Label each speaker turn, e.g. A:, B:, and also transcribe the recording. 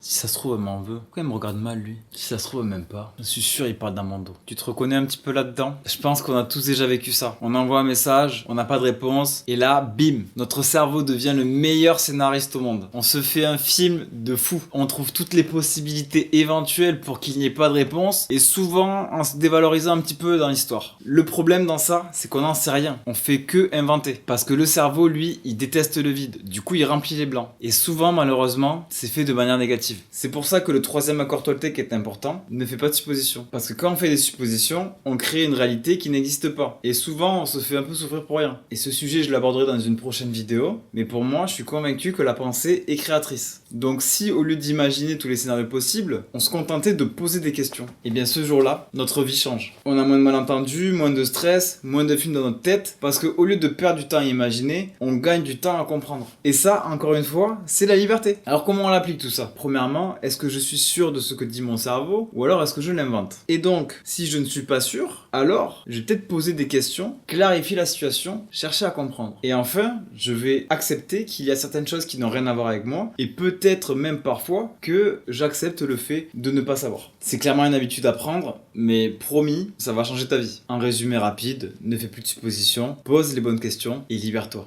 A: Si ça se trouve, elle m'en veut. Pourquoi elle me regarde mal, lui? Si ça se trouve, même pas. Je suis sûr, il parle d'un mando. Tu te reconnais un petit peu là-dedans? Je pense qu'on a tous déjà vécu ça. On envoie un message, on n'a pas de réponse, et là, bim, notre cerveau devient le meilleur scénariste au monde. On se fait un film de fou. On trouve toutes les possibilités éventuelles pour qu'il n'y ait pas de réponse, et souvent en se dévalorisant un petit peu dans l'histoire. Le problème dans ça, c'est qu'on n'en sait rien. On fait que inventer. Parce que le cerveau, lui, il déteste le vide. Du coup, il remplit les blancs. Et souvent, malheureusement, c'est fait de manière négative. C'est pour ça que le troisième accord Toltec est important. Ne fais pas de suppositions. Parce que quand on fait des suppositions, on crée une réalité qui n'existe pas. Et souvent, on se fait un peu souffrir pour rien. Et ce sujet, je l'aborderai dans une prochaine vidéo. Mais pour moi, je suis convaincu que la pensée est créatrice. Donc si, au lieu d'imaginer tous les scénarios possibles, on se contentait de poser des questions, et bien ce jour-là, notre vie change. On a moins de malentendus, moins de stress, moins de films dans notre tête, parce qu'au lieu de perdre du temps à imaginer, on gagne du temps à comprendre. Et ça, encore une fois, c'est la liberté. Alors comment on l'applique tout ça? Premièrement, est-ce que je suis sûr de ce que dit mon cerveau, ou alors est-ce que je l'invente? Et donc, si je ne suis pas sûr, alors je vais peut-être poser des questions, clarifier la situation, chercher à comprendre. Et enfin, je vais accepter qu'il y a certaines choses qui n'ont rien à voir avec moi, et peut-être même parfois que j'accepte le fait de ne pas savoir. C'est clairement une habitude à prendre, mais promis, ça va changer ta vie. En résumé rapide, ne fais plus de suppositions, pose les bonnes questions et libère-toi.